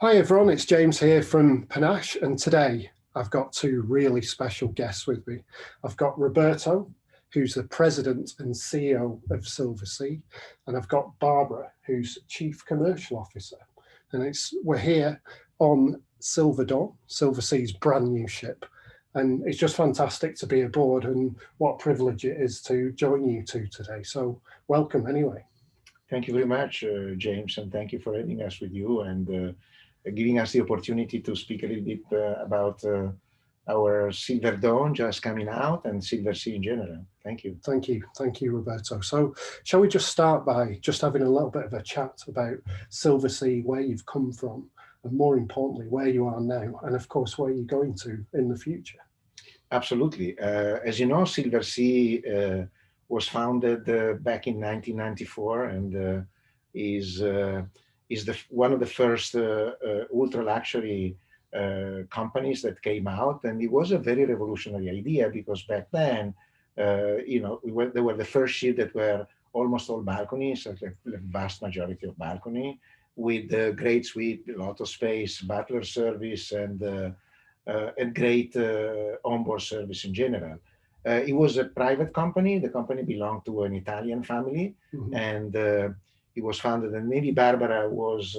Hi everyone, it's James here from Panache, and today I've got two really special guests with me. I've got Roberto, who's the president and CEO of Silversea, and I've got Barbara, who's chief commercial officer. And we're here on Silver Dawn, Silversea's brand new ship. And it's just fantastic to be aboard, and what a privilege it is to join you two today. So welcome anyway. Thank you very much, James, and thank you for having us with you and giving us the opportunity to speak a little bit about our Silver Dawn just coming out and Silversea in general. Thank you. Thank you. Thank you, Roberto. So shall we just start by just having a little bit of a chat about Silversea, where you've come from, and more importantly, where you are now, and of course, where you're going to in the future? Absolutely. As you know, Silversea was founded back in 1994 and is one of the first ultra luxury companies that came out, and it was a very revolutionary idea because back then, they were the first ship that were almost all balconies, like the vast majority of balcony, with a great suite, a lot of space, butler service, and great onboard service in general. It was a private company. The company belonged to an Italian family, and it was founded. And maybe Barbara was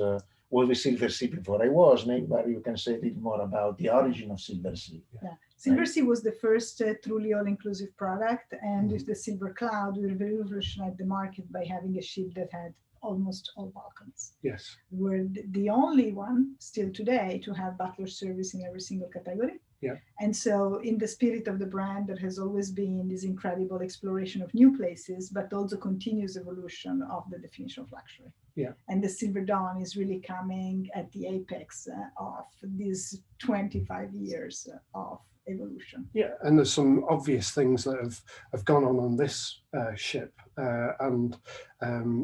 with Silversea before I was. Maybe Barbara, you can say a bit more about the origin of Silversea. Yeah, Silversea was the first truly all-inclusive product, and with the Silver Cloud, we revolutionized the market by having a ship that had almost all balconies. Yes. We're the only one still today to have butler service in every single category. Yeah. And so in the spirit of the brand, there has always been this incredible exploration of new places, but also continuous evolution of the definition of luxury. Yeah. And the Silver Dawn is really coming at the apex of these 25 years of evolution. Yeah, and there's some obvious things that have gone on this ship and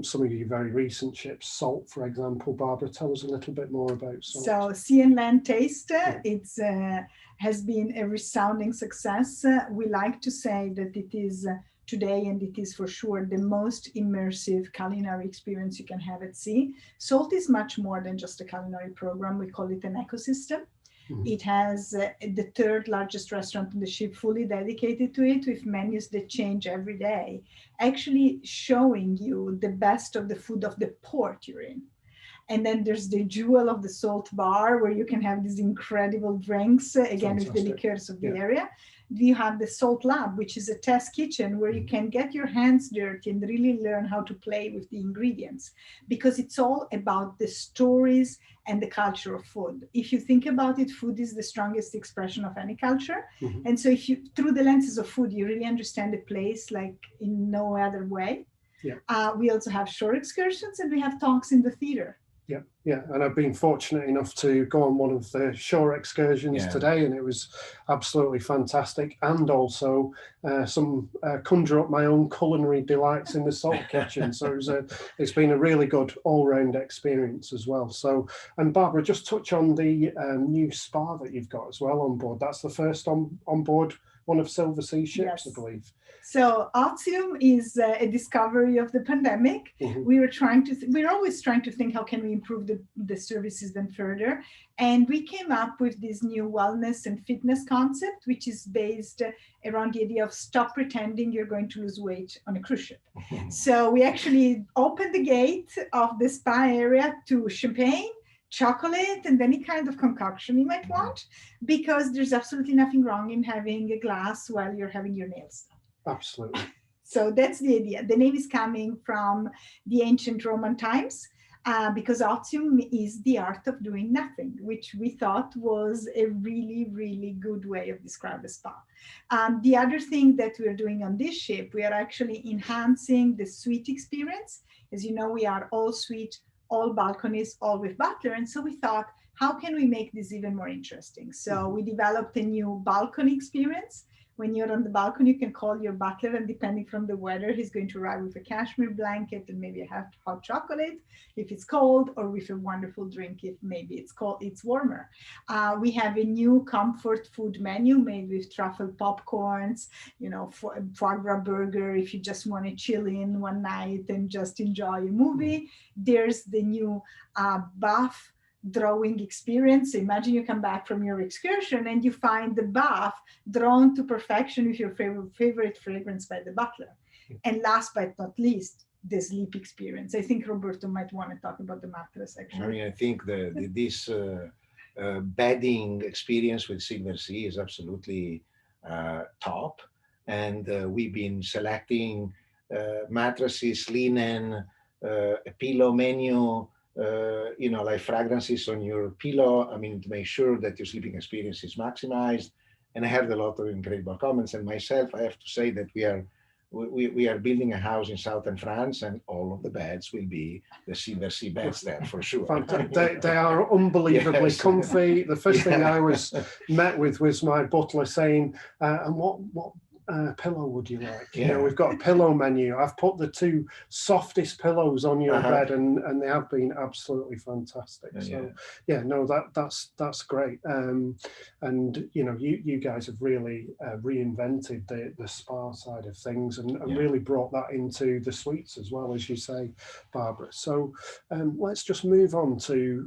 some of your very recent ships, Salt, for example. Barbara, tell us a little bit more about Salt. So Sea and Land Taste, it's has been a resounding success. We like to say that it is today, and it is for sure, the most immersive culinary experience you can have at sea. Salt is much more than just a culinary program. We call it an ecosystem. It has the third largest restaurant on the ship fully dedicated to it, with menus that change every day, actually showing you the best of the food of the port you're in. And then there's the jewel of the Salt Bar, where you can have these incredible drinks, again, with the liqueurs of the area. You have the Salt Lab, which is a test kitchen where you can get your hands dirty and really learn how to play with the ingredients, because it's all about the stories and the culture of food. If you think about it, food is the strongest expression of any culture. And so if you, through the lenses of food, you really understand the place like in no other way. We also have shore excursions, and we have talks in the theater. Yeah, and I've been fortunate enough to go on one of the shore excursions today, and it was absolutely fantastic. And also conjure up my own culinary delights in the salt kitchen. So it's been a really good all-round experience as well. So, and Barbara, just touch on the new spa that you've got as well on board. That's the first on board one of Silversea ships, I believe. So Otium is a discovery of the pandemic. We're always trying to think, how can we improve the services then further? And we came up with this new wellness and fitness concept, which is based around the idea of stop pretending you're going to lose weight on a cruise ship. So we actually opened the gate of the spa area to champagne, chocolate, and any kind of concoction you might want, because there's absolutely nothing wrong in having a glass while you're having your nails done. Absolutely. So that's the idea. The name is coming from the ancient Roman times, because Otium is the art of doing nothing, which we thought was a really, really good way of describing a spa. The other thing that we're doing on this ship, we are actually enhancing the suite experience. As you know, we are all suite, all balconies, all with butler. And so we thought, how can we make this even more interesting? So we developed a new balcony experience. When you're on the balcony, you can call your butler, and depending from the weather, he's going to arrive with a cashmere blanket and maybe a hot chocolate if it's cold, or with a wonderful drink if maybe it's cold, it's warmer. We have a new comfort food menu made with truffle popcorns, foie gras burger if you just want to chill in one night and just enjoy a movie. There's the new buff drawing experience. Imagine you come back from your excursion and you find the bath drawn to perfection with your favorite fragrance by the butler. And last but not least, the sleep experience. I think Roberto might want to talk about the mattress actually. I mean, I think this bedding experience with Silversea is absolutely top. And we've been selecting mattresses, linen, a pillow menu, like fragrances on your pillow. I mean, to make sure that your sleeping experience is maximized. And I heard a lot of incredible comments. And myself, I have to say that we are building a house in southern France, and all of the beds will be the Silversea beds there for sure. They are unbelievably comfy. The first thing I was met with was my butler saying, and what pillow would you like? Yeah. We've got a pillow menu. I've put the 2 softest pillows on your bed, and they have been absolutely fantastic. So no, that's great. And you guys have really reinvented the spa side of things and really brought that into the suites as well, as you say, Barbara. So let's just move on to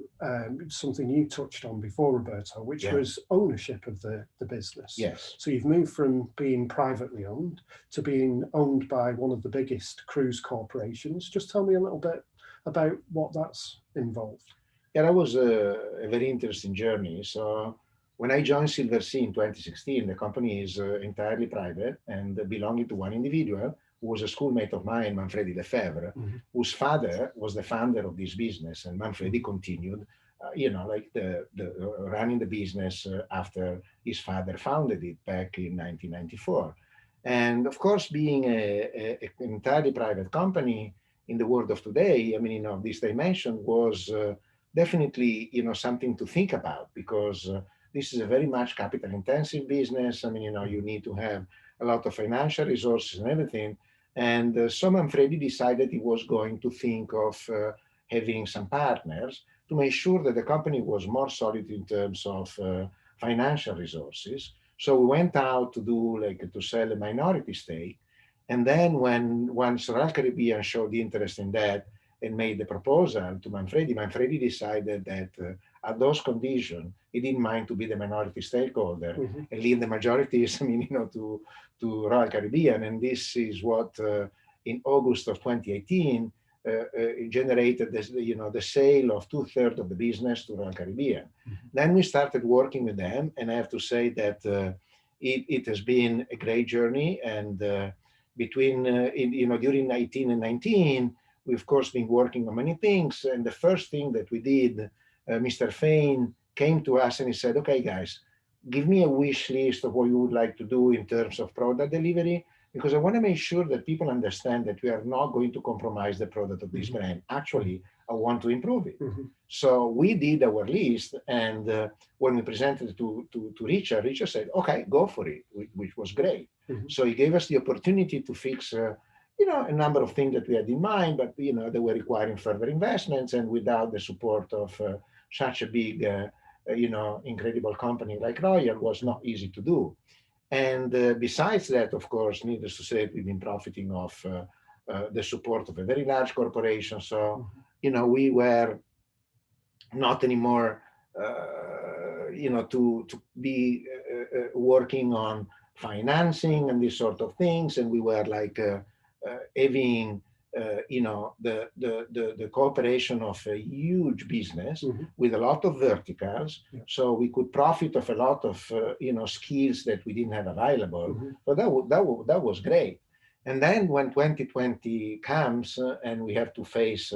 something you touched on before, Roberto, which was ownership of the business. Yes. So you've moved from being privately owned to being owned by one of the biggest cruise corporations. Just tell me a little bit about what that's involved. Yeah, that was a very interesting journey. So when I joined Silversea in 2016, the company is entirely private and belonging to one individual who was a schoolmate of mine, Manfredi Lefebvre, whose father was the founder of this business, and Manfredi continued the running the business after his father founded it back in 1994. And of course, being an entirely private company in the world of today, I mean, this dimension was definitely, something to think about, because this is a very much capital intensive business. I mean, you need to have a lot of financial resources and everything. And so Manfredi decided he was going to think of having some partners to make sure that the company was more solid in terms of financial resources. So we went out to sell a minority stake. And then once Royal Caribbean showed interest in that and made the proposal to Manfredi decided that at those conditions, he didn't mind to be the minority stakeholder and leave the majorities, to Royal Caribbean. And this is what in August of 2018, generated the sale of 2/3 of the business to Royal Caribbean. Then we started working with them, and I have to say that it has been a great journey. And between during 18 and 19, we of course been working on many things. And the first thing that we did, Mr. Fain came to us and he said, "Okay, guys, give me a wish list of what you would like to do in terms of product delivery, because I want to make sure that people understand that we are not going to compromise the product of this brand. Actually, I want to improve it." So we did our list, and when we presented it to Richard said, "Okay, go for it," which was great. So he gave us the opportunity to fix a number of things that we had in mind, but they were requiring further investments, and without the support of such a big incredible company like Royal, was not easy to do. And besides that, of course, needless to say, we've been profiting of the support of a very large corporation. So, we were not anymore, to be working on financing and these sort of things. And we were having, the cooperation of a huge business with a lot of verticals. So we could profit of a lot of, skills that we didn't have available. So that was great. And then when 2020 comes and we have to face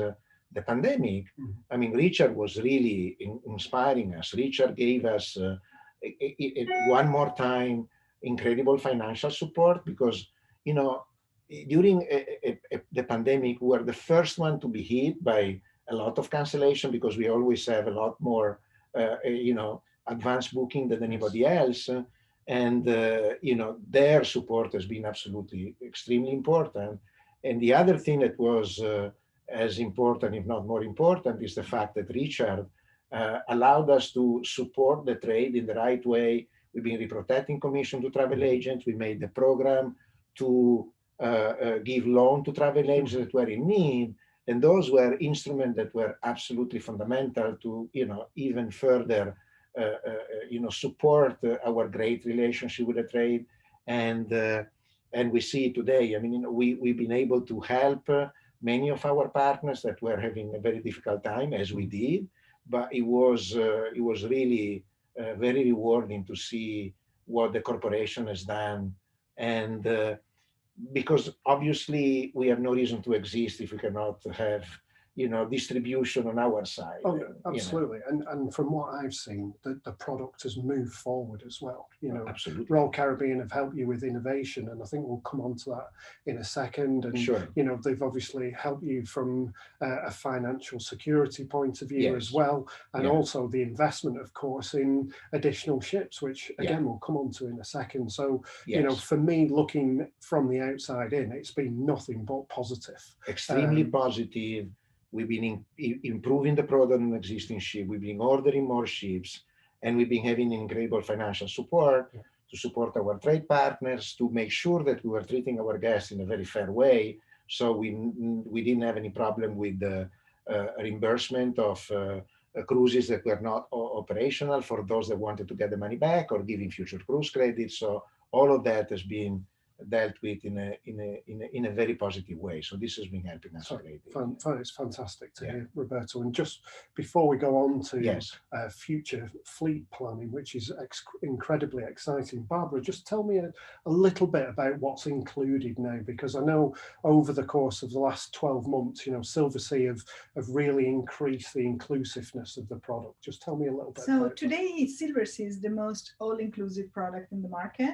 the pandemic, I mean, Richard was really inspiring us. Richard gave us one more time incredible financial support, because, during the pandemic, we were the first one to be hit by a lot of cancellation, because we always have a lot more, advanced booking than anybody else. And, their support has been absolutely extremely important. And the other thing that was as important, if not more important, is the fact that Richard allowed us to support the trade in the right way. We've been reprotecting commission to travel agents. We made the program to give loan to travel agents that were in need. And those were instruments that were absolutely fundamental to, even further, support our great relationship with the trade. And we see today, I mean, we've been able to help many of our partners that were having a very difficult time, as we did. But it was really very rewarding to see what the corporation has done. And because obviously we have no reason to exist if we cannot have distribution on our side. Oh, absolutely. And from what I've seen, the product has moved forward as well. Absolutely. Royal Caribbean have helped you with innovation, and I think we'll come on to that in a second. And sure. They've obviously helped you from a financial security point of view as well, and also the investment, of course, in additional ships, which again we'll come on to in a second. So for me, looking from the outside in, it's been nothing but positive. Extremely positive. We've been improving the product on existing ship. We've been ordering more ships, and we've been having incredible financial support to support our trade partners, to make sure that we were treating our guests in a very fair way. So we didn't have any problem with the reimbursement of cruises that were not operational for those that wanted to get the money back, or giving future cruise credits. So all of that has been dealt with in a very positive way. So this has been helping us a great deal. It's fantastic to hear, Roberto. And just before we go on to future fleet planning, which is incredibly exciting, Barbara, just tell me a little bit about what's included now, because I know over the course of the last 12 months, Silversea have really increased the inclusiveness of the product. Just tell me a little bit. So today, Silversea is the most all-inclusive product in the market.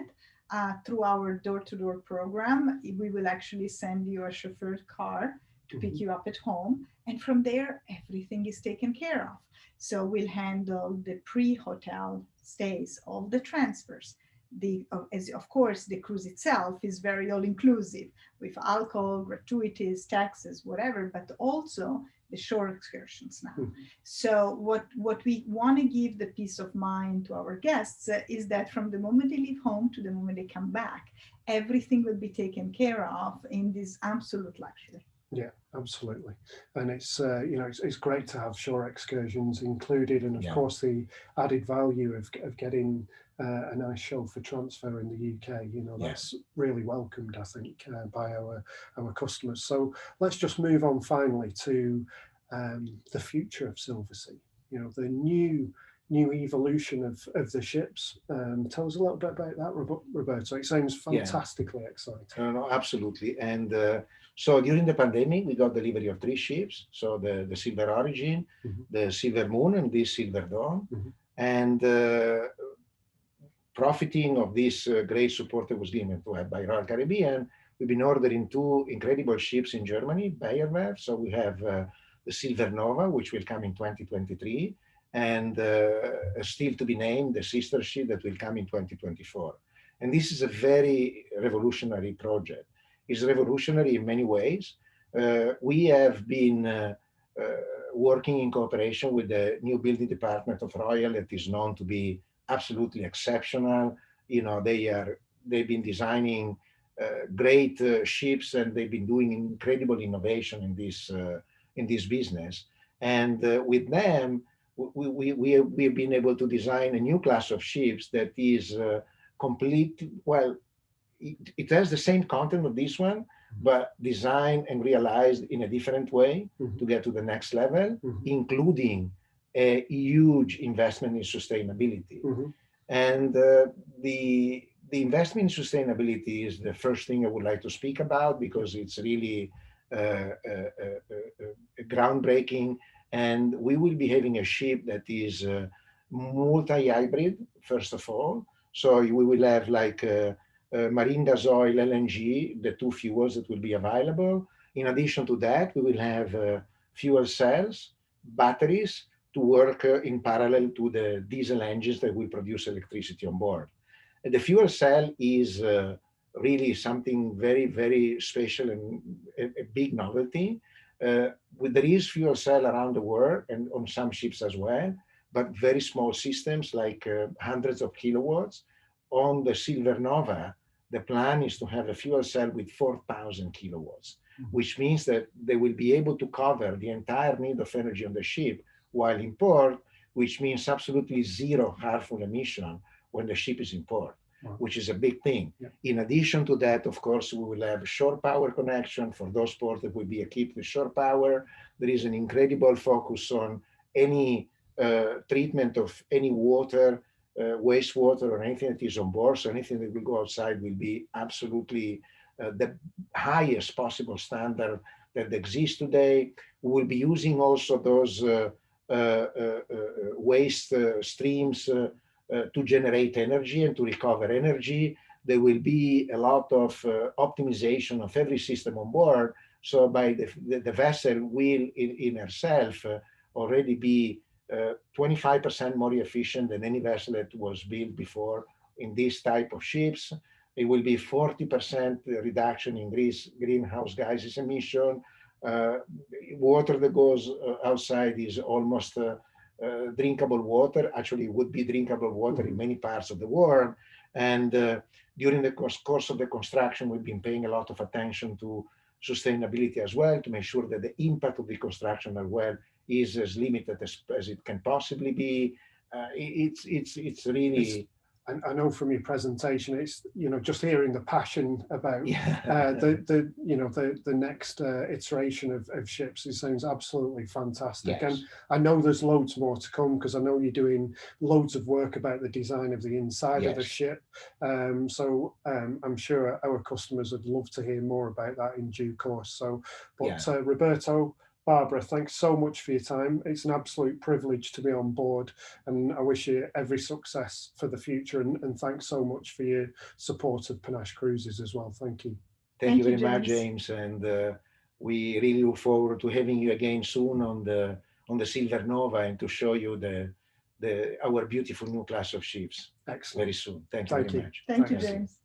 Through our door-to-door program, we will actually send you a chauffeured car to pick you up at home. And from there, everything is taken care of. So we'll handle the pre-hotel stays, all the transfers. Of course, the cruise itself is very all-inclusive with alcohol, gratuities, taxes, whatever, but also the shore excursions now. So what we want to give the peace of mind to our guests is that from the moment they leave home to the moment they come back, everything will be taken care of in this absolute luxury. Yeah, absolutely. And it's it's great to have shore excursions included, and of course the added value of getting a nice chauffeur transfer in the UK. That's really welcomed, I think, by our customers. So let's just move on finally to the future of Silversea. The new evolution of the ships. Tell us a little bit about that, Roberto. It sounds fantastically exciting. No, absolutely. And so during the pandemic, we got delivery of 3 ships. So the Silver Origin, the Silver Moon, and this Silver Dawn. And profiting of this great support that was given to us by Royal Caribbean, we've been ordering 2 incredible ships in Germany, Bayerwerft. So we have the Silver Nova, which will come in 2023, and still to be named, the sister ship that will come in 2024. And this is a very revolutionary project. It's revolutionary in many ways. We have been working in cooperation with the new building department of Royal that is known to be absolutely exceptional. They've been designing great ships, and they've been doing incredible innovation in this business. And with them, we have been able to design a new class of ships that is complete. Well, it has the same content of this one, but designed and realized in a different way to get to the next level, including a huge investment in sustainability. And the investment in sustainability is the first thing I would like to speak about, because it's really groundbreaking. And we will be having a ship that is multi-hybrid, first of all. So we will have like marine gas oil, LNG, the 2 fuels that will be available. In addition to that, we will have fuel cells, batteries, to work in parallel to the diesel engines that will produce electricity on board. And the fuel cell is really something very, very special and a big novelty. There is fuel cell around the world and on some ships as well, but very small systems like hundreds of kilowatts. On the Silver Nova, the plan is to have a fuel cell with 4,000 kilowatts, which means that they will be able to cover the entire need of energy on the ship while in port, which means absolutely zero harmful emission when the ship is in port, which is a big thing. Yeah. In addition to that, of course, we will have shore power connection for those ports that will be equipped with shore power. There is an incredible focus on any treatment of any water, wastewater, or anything that is on board. So anything that will go outside will be absolutely the highest possible standard that exists today. We will be using also those waste streams to generate energy and to recover energy. There will be a lot of optimization of every system on board. So by the vessel will in herself already be 25% more efficient than any vessel that was built before in this type of ships. It will be 40% reduction in greenhouse gases emission. Water that goes outside is almost drinkable water. Actually, it would be drinkable water in many parts of the world. And during the course of the construction, we've been paying a lot of attention to sustainability as well, to make sure that the impact of the construction as well is as limited as it can possibly be. It's really. I know from your presentation, it's, you know, just hearing the passion about Yeah. the next iteration of ships. It sounds absolutely fantastic. Yes. And I know there's loads more to come, because I know you're doing loads of work about the design of the inside of the Yes. ship. So I'm sure our customers would love to hear more about that in due course. So, but Yeah. Roberto, Barbara, thanks so much for your time. It's an absolute privilege to be on board, and I wish you every success for the future. And thanks so much for your support of Panache Cruises as well. Thank you. Thank you Thank very you, much, James. James. And we really look forward to having you again soon on the Silver Nova, and to show you our beautiful new class of ships Excellent. very soon. Thank you Thank very you. much. Thank you, Thanks. James.